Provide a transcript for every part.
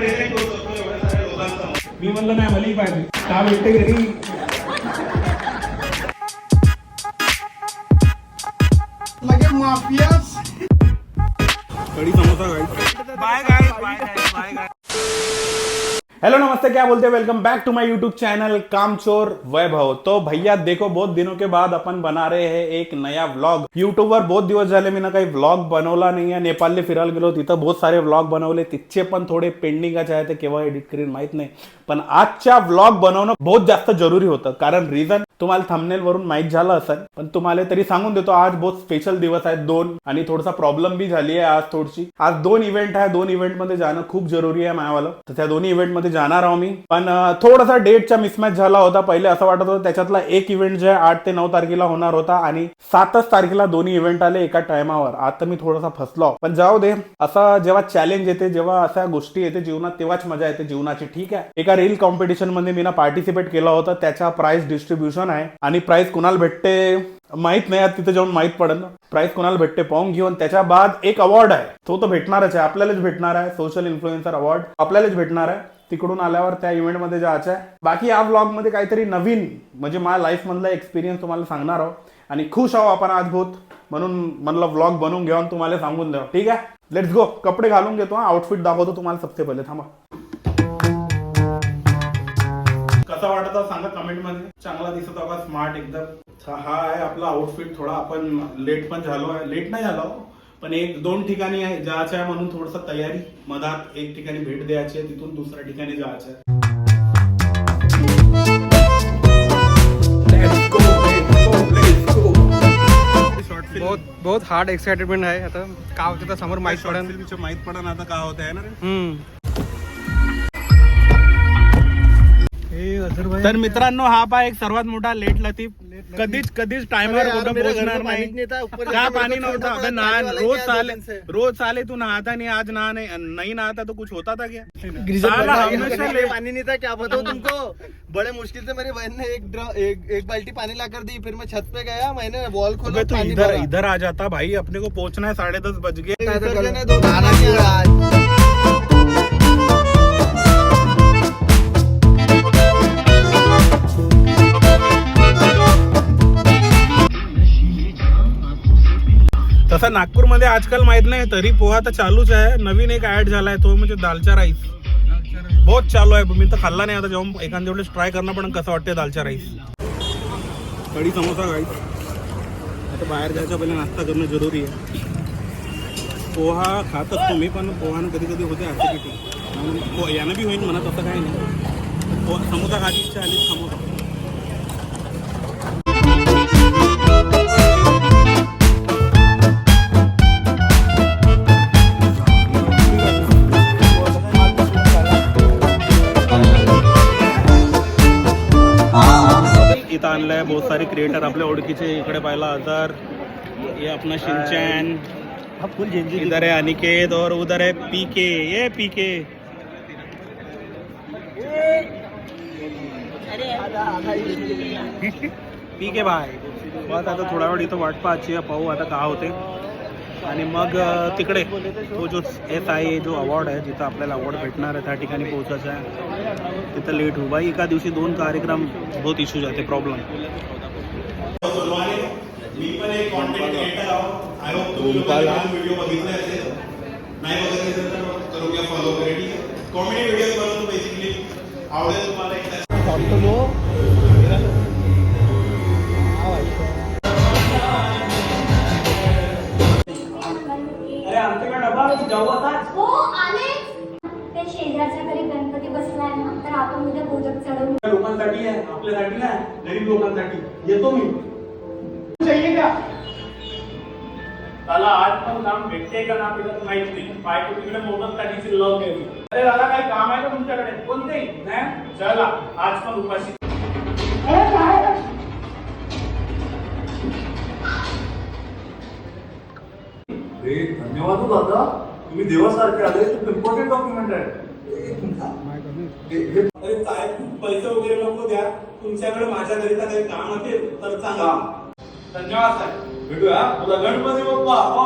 Present होत होतो एवढ्या साऱ्या लोकांसमोर. मी म्हणलं नाही मलाही पाहिजे का भेटते घरी. लगे माफियास कड़ी समोसा guys. Bye guys, bye guys, bye guys. Hello नमस्ते, क्या बोलते हैं. Welcome back to my YouTube channel कामचोर वैभव. तो भैया देखो, बहुत दिनों के बाद अपन बना रहे हैं एक नया व्लॉग. यूट्यूबवर बहुत दिवस झाले मी ना काही व्लॉग बनवला नाही आहे. नेपाळला फिरायला गेलो, तिथं बहुत सारे व्लॉग बनवले, तिथचे पण थोडे पेंडिंगच आहे, ते केव्हा एडिट करीन माहित नाही. पण आजच्या व्लॉग बनवणं बहुत जास्त जरुरी होतं, कारण रिझन तुम्हाला थंबनेल वरून माहित झालं असेल, पण तुम्हाला तरी सांगून देतो. आज बहुत स्पेशल दिवस आहेत दोन, आणि थोडासा प्रॉब्लेम बी झाली आहे आज थोडीशी. आज दोन इव्हेंट आहे, दोन इव्हेंट मध्ये जाणं खूप जरुरी आहे मायावालं. तर त्या दोन्ही इव्हेंट मध्ये जाणार आहो मी. पण थोडासा डेटचा मिसमॅच झाला होता. पहिले असं वाटत होतं त्याच्यातला एक इव्हेंट जे 8 ते 9 तारखेला होणार होता, आणि 7च तारखेला दोन्ही इव्हेंट आले एका टायमावर. आता मी थोडासा फसलो, पण जाऊ दे. असं जेव्हा चॅलेंज येते, जेव्हा अशा गोष्टी येते जीवनात, तेव्हाच मजा येते जीवनाची. ठीक आहे. एका रील कॉम्पिटिशन मध्ये मी ना पार्टिसिपेट केलं होतं. त्याच्या प्राइस डिस्ट्रीब्युशन आहे, आणि प्राइस कुणाला भेटते माहित नाही. तिथे जाऊन माहित पडेल ना प्राइस कोणाला भेटते, पाहून घेऊन. त्याच्या बाद एक अवॉर्ड आहे, तो तर भेटणारच आहे, आपल्यालाच भेटणार आहे. सोशल इन्फ्लुएन्सर अवॉर्ड आपल्यालाच भेटणार आहे. तिकडून आल्यावर त्या इव्हेंट मध्ये जायचं आहे. बाकी या व्लॉग मध्ये काहीतरी नवीन, म्हणजे माझ्या लाईफ मधला एक्सपिरियन्स तुम्हाला सांगणार आहोत, आणि खुश आहो आपण आज बहुत, म्हणून म्हणलं व्लॉग बनवून घेऊन तुम्हाला सांगून द्यावं. ठीक आहे, लेट्स गो. कपडे घालून घेतो, आउटफिट दाखवतो तुम्हाला सबसे पहिले. थांबा, कसा वाटत सांगा कमेंट मध्ये. चांगला दिसत होता, स्मार्ट एकदम. हा आहे आपला आउटफिट. थोडा आपण लेट पण झालो आहे, लेट नाही झालो पण एक दोन ठिकाणी जायचं आहे, म्हणून थोडस तयारी. मधात एक ठिकाणी भेट द्यायची आहे, तिथून दुसऱ्या ठिकाणी जायचं आहे. बहुत हार्ड एक्साइटमेंट आहे. आता का होतं तर समोर माहित पडन आता का होत आहे ना रे. तर मित्रांनो, हा पा एक सर्वात मोठा लेट लतीफ. कधीच टाइमवर पोहोचणार नाही. का पाणी नव्हता. रोज साले तू नहाता नहीं, आज नहीं नहाता तो कुछ होता था क्या. पानी नहीं था, क्या बताऊं तुमको. बड़े मुश्किल से मेरी बहन ने एक बाल्टी पानी लाकर दी. फिर मैं छत पे गया, मैंने वॉल खोला. तो इधर आ जाता भाई, अपने को पहुंचना है. 10:30 बज गए. तसा नागपूरमध्ये आजकाल माहित नाही, तरी पोहा तर चालूच आहे. नवीन एक ऍड झालाय, तो म्हणजे दालचा राईस. बहुत चालू आहे. मी तर खाल्ला नाही, आता जेव्हा एखाद्या वेळेस ट्राय करणं पण कसं वाटते दालचा राईस. कढी समोसा गाईस. आता बाहेर जायच्या पहिले नाश्ता करणं जरुरी आहे. पोहा खात असतो मी, पण पोहानं कधी कधी होते ऍसिडिटी. यानं बी होईल म्हणत, असं काही नाही. समोसा खायची इच्छा आली, समोसा. इथं आणलंय बहुत सारे क्रिएटर आपल्या ओळखीचे. इकडे पाहिला तर ये अपना शिनचैन, इधर है अनिकेत, और उधर है पीके. ये पीके पीके भाई. बस आता थोडा वेळ इथं वाट पाहायची, पाहू आता का होते. आणि मग तिकडे तो जो SIA जो अवॉर्ड आहे, जिथं आपल्याला अवॉर्ड भेटणार आहे, त्या ठिकाणी पोहोचायचं आहे. तिथं लेट हो भाई. एका दिवशी 2 कार्यक्रम, बहुत इश्यू जाते, प्रॉब्लेम. मी पण एक कॉन्टेंट क्रिएटर आहोत. आय होप तुम्ही व्हिडिओ बघितले असेल. नाही बघितले तर करूया फॉलो. कॉमेडी व्हिडिओ बनवतो बेसिकली. आवडेल तुम्हाला. एकदा हो आले. ते शेजारच्या घरी गणपती बसलाय ना, तर आपण उद्या मोदक चढवू. लोकांसाठी आहे, आपल्यासाठी नाही, गरीब लोकांसाठी. येतो मी. चाहिए का त्याला आज पण काम भेटते का ना भेटत माहित नाही. बायको तिकडे मोदकसाठीची लव केली. अरे दादा काही काम आहे का तुमच्याकडे. कोणतेही नाही. चला आज पण उपाशी. धन्यवाद दादा, तुम्ही देवासारखे आले. इम्पॉर्टंट डॉक्युमेंट आहे. अरे साहेब, पैसे वगैरे नको द्या. तुमच्याकडे माझ्या घरीचा काही काम असेल तर सांगा. धन्यवाद साहेब. भेटूया. तुला गणपती बाप्पा.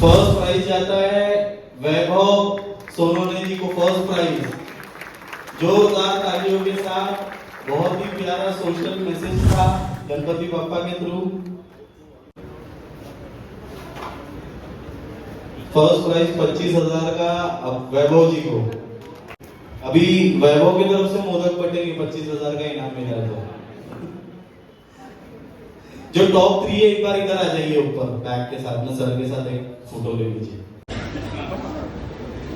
फर्स्ट प्राइज जाता है वैभव सोनोने जी को, फर्स्ट प्राइज। जोरदार तालियों के साथ। बहुत ही प्यारा सोशल मैसेज था गणपति बप्पा के थ्रू। फर्स्ट प्राइज 25,000 का वैभव जी को। अभी वैभव की तरफ से मोदक बटेगी, 25,000 का इनाम मिला तो। जो टॉप 3 है एक बार इधर आ जाइए ऊपर बैग के साथ में, सर के साथ एक फोटो ले लीजिए।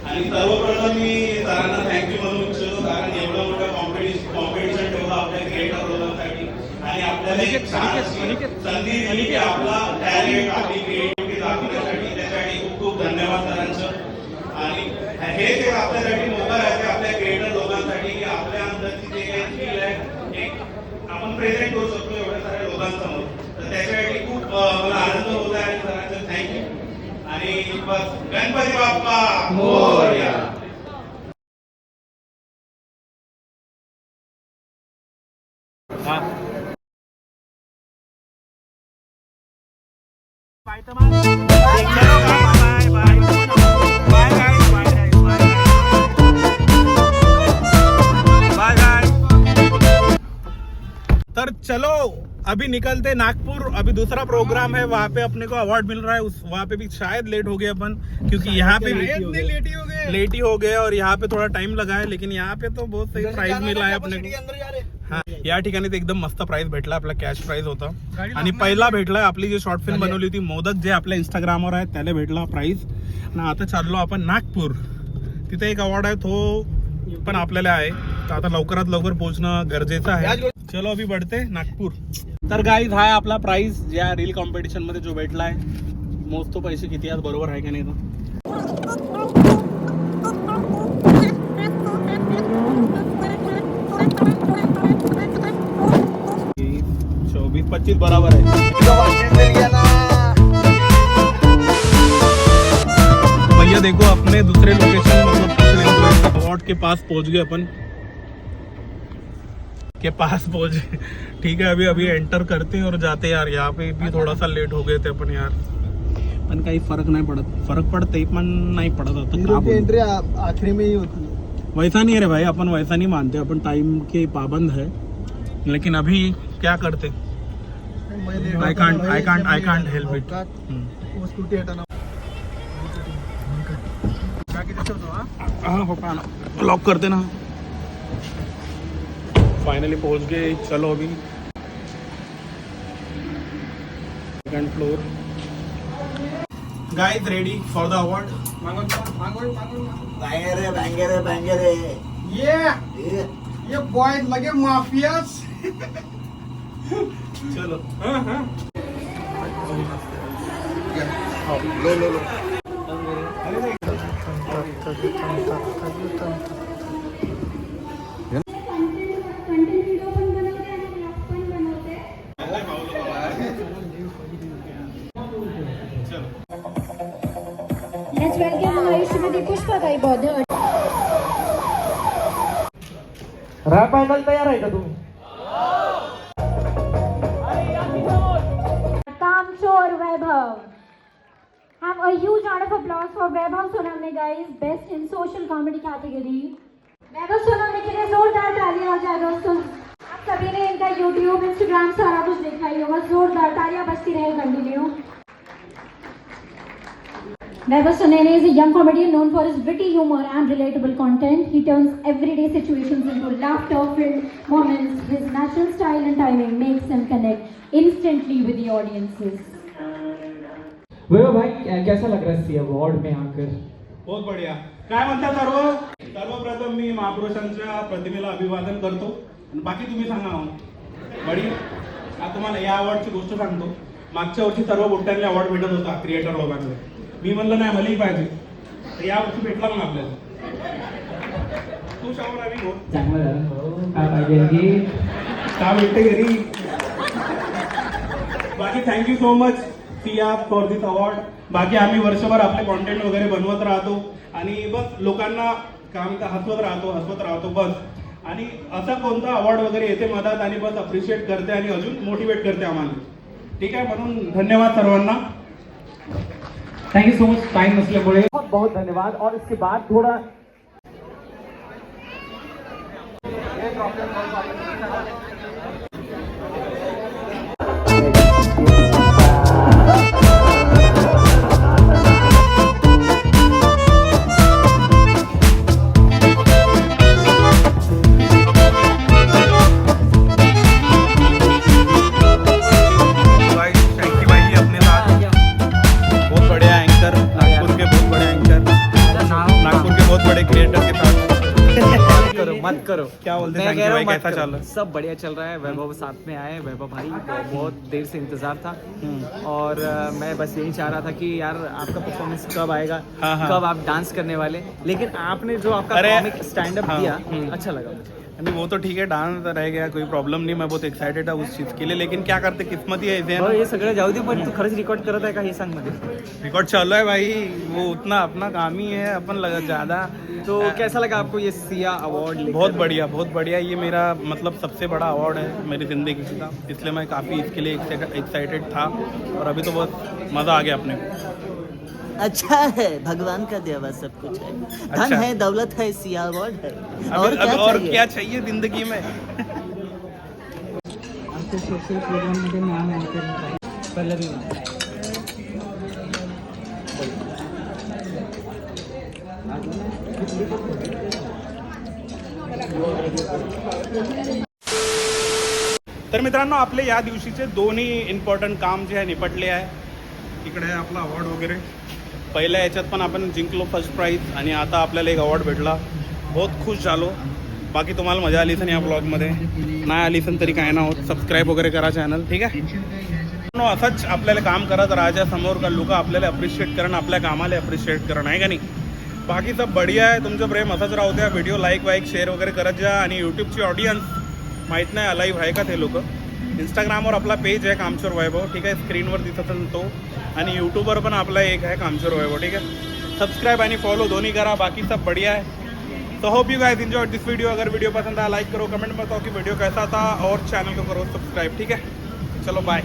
आणि सर्वप्रथम मी सरांना थँक्यू म्हणू इच्छितो, कारण एवढं मोठं कॉम्पिटिशन ठेवलं आपल्या क्रिएटर लोकांसाठी आणि आपल्याला एक छान संधी दिली की आपला टॅलेंट, आपली क्रिएटिव्हिटी दाखवण्यासाठी, त्यासाठी खूप खूप धन्यवाद सरांचं। आणि हेच एक आपल्यासाठी मोठं आहे की आपल्या क्रिएटर लोकांसाठी की आपल्या अंदरची जे काही स्किल आहे एक आपण प्रेझेंट करू शकतो एवढ्या साऱ्या लोकांसमोर, तर त्याच्यासाठी खूप मला आनंद होत आहे आणि सरांचं थँक्यू। आणि बस गणपती बाप्पा मोरया। तर चलो अभी निकलते नागपुर। अभी दूसरा प्रोग्राम है, वहाँ पे अपने को अवार्ड मिल रहा है। वहाँ पे भी शायद लेट हो गए अपन, क्योंकि यहाँ पे लेट ही हो गए और यहाँ पे थोड़ा टाइम लगा है, लेकिन यहाँ पे तो बहुत सही प्राइज मिला है अपने को। हा, या ठिकाणी तर एकदम मस्त प्राइज भेटला, आपला कॅश प्राइज होता। आणि पहिला भेटलाय आपली जी शॉर्ट फिल्म बनवली होती मोदक, जे आपल्या इंस्टाग्रामवर आहे त्याला भेटला प्राइज। आणि आता चाललो आपण नागपूर, तिथे एक अवॉर्ड आहे तो पण आपल्याला आहे, तर आता लवकरात लवकर पोहोचणं गरजेचं आहे। चलो अभी बढ़ते नागपूर। तर गाईज हा आपला प्राइज ज्या रील कॉम्पिटिशन मध्ये जो भेटलाय। मोजतो पैसे किती आहेत, बरोबर आहे का नाही तो। 24-25 बराबर है। भैया देखो अपने दूसरे लोकेशन मतलब अवार्ड के पास पहुंच गए, अपन के पास पहुंचे। ठीक है, अभी एंटर करते हैं और जाते हैं यार। यहाँ पे भी थोड़ा सा लेट हो गए थे अपन यार, पण काही फरक नाही पडत, फरक पडते पण नाही पडत। आता एंट्री आखिरी में ही होती है। वैसा नहीं है रे भाई, अपन वैसा नहीं मानते, अपन टाइम के पाबंद है। लेकिन अभी क्या करते, आई कांट हेल्प इट। हाँ होगा ना, लॉक करते ना। फाइनली पहुंच गए। चलो अभी second floor. Guys ready for the award. बैंगरे ये बॉय लगे माफियास। चलो लो Let's welcome Ayushmati पुष्पाताई बौद्ध। रॅप फायनल तयार आहे का तुम्ही? Kamchor Vaibhav. Have a huge round of applause for Vaibhav Sonamne guys, best in social comedy category. Vaibhav Sonamne के लिए जोरदार तालियां हो जाए दोस्तों। आप सभी ने इनका YouTube, Instagram सारा कुछ देखा ही होगा, जोरदार तालियां बजती रहे continue. Vaibhav Sonamne is a young comedian known for his witty humor and relatable content. He turns everyday situations into laughter-filled moments. His natural style and timing makes him connect instantly with the audiences. वैभव भाई कैसा लग रहा है C award में आकर? बहुत बढ़िया। काय म्हणता सर्वप्रथम मी महापुरुषांच्या प्रतिमेला अभिवादन करतो। आणि बाकी तुम्ही सांगा ना बडी। आता तुम्हाला या अवॉर्डची गोष्ट सांगतो। मागच्या वर्षी सर्व बुट्ट्यांना अवॉर्ड भेटत होता क्रिएटर लोकांना। मी म्हणलं नाही मलाही पाहिजे, तर या वर्षी भेटला मग आपल्याला। तू शावर आम्ही हो चांगलं झालं हो, काय पाहिजे की का भेटते घरी। बाकी thank you so much Siya for this award. बाकी आम्ही वर्षभर आपले कॉन्टेंट वगैरे बनवत राहतो आणि बस लोकांना काम हसवत राहतो बस। आणि असा कोणता अवॉर्ड वगैरे येते मदत आणि बस अप्रिशिएट करते आणि अजून मोटिवेट करते आम्हाला। ठीक आहे, म्हणून धन्यवाद सर्वांना। Thank you so much time असल्यामुळे बहुत बहुत धन्यवाद। और इसके बाद थोड़ा शैंकी भाई अपने साथ बहुत बड़े एंकर, नागपुर के बहुत बड़े एंकर, नागपुर के बहुत बड़े क्रिएटर के साथ। मत करो क्या बोलते हैं मैं कह शैंकी रहा भाई, हूँ, मत कैसा करो। चल रहा है? सब बढ़िया चल रहा है। वैभव साथ में आए, वैभव भाई बहुत देर से इंतजार था। और मैं बस यही चाह रहा था कि यार आपका परफॉर्मेंस कब आएगा, हाँ, हाँ। कब आप डांस करने वाले, लेकिन आपने जो आपका अरे, कॉमिक स्टैंड अप हाँ, दिया अच्छा लगा मुझे। नहीं वो तो ठीक है, डांस रह गया, कोई प्रॉब्लम नहीं, मैं बहुत एक्साइटेड आहे उस चीज के लिए, लेकिन क्या करते, किस्मत ही ऐसे है बरं, ना। हे सगळं जाऊ दे, पण तू खरंच रेकॉर्ड करत आहे का हे सांग मध्ये। रिकॉर्ड चालू है भाई, वो उतना अपना काम ही है, अपन लगा ज्यादा। तो कैसा लगा आपको ये सिया अवार्ड? बहुत बढ़िया, बहुत बढ़िया। ये मेरा मतलब सबसे बड़ा अवार्ड है मेरी ज़िंदगी का, इसलिए मैं काफ़ी इसके लिए एक्साइटेड था, और अभी तो बहुत मज़ा आ गया अपने को। अच्छा है, भगवान का दिया हुआ सब कुछ है। धन अच्छा। है, दौलत है, सिया अवार्ड है। और क्या और चाहिए? क्या चाहिए ज़िंदगी में। आमच्या सोशल प्रोग्राममध्ये नाम आहे पल्लवी। तर मित्रांनो, आपले या दिवशीचे दोन्ही इम्पॉर्टंट काम जे आहे निपटले आहे. इकडे आहे आपला अवॉर्ड वगैरे. पहिल्या याच्यात पण आपण जिंकलो फर्स्ट प्राईज, आणि आता आपल्याला एक अवॉर्ड भेटला. बहुत खुश झालो. बाकी तुम्हाला मजा आली असेल या ब्लॉगमध्ये, नाही आली असेल तरी काय ना होत, सबस्क्राईब वगैरे करा चॅनल, ठीक आहे. असंच आपल्याला काम करत राहायच्या, समोर का लोक आपल्याला अप्रिशिएट करणं, आपल्या कामाला अप्रिशिएट करणं, आहे का नाही. बाकी सब बढ़िया आहे. तुमचं प्रेम असंच राहू द्या. व्हिडिओ लाईक शेअर वगैरे करत जा. आणि यूट्यूबची ऑडियन्स माहीत नाही अलाईव्ह आहे का ते लोक. इंस्टाग्रामवर आपला पेज आहे कामचोर वैभव, ठीक आहे, स्क्रीनवर दिसत असेल तो. आणि यूट्यूबवर पण आपला एक आहे कामचोर वैभव, ठीक आहे. सबस्क्राइब आणि फॉलो दोन्ही करा. बाकी सब बढ़िया है. तो hope you guys enjoyed this video. अगर वीडियो पसंद आया लाइक करो, कमेंट में बताओ कि वीडियो कैसा था, और चैनल को करो सब्सक्राइब, ठीक है. चलो बाय.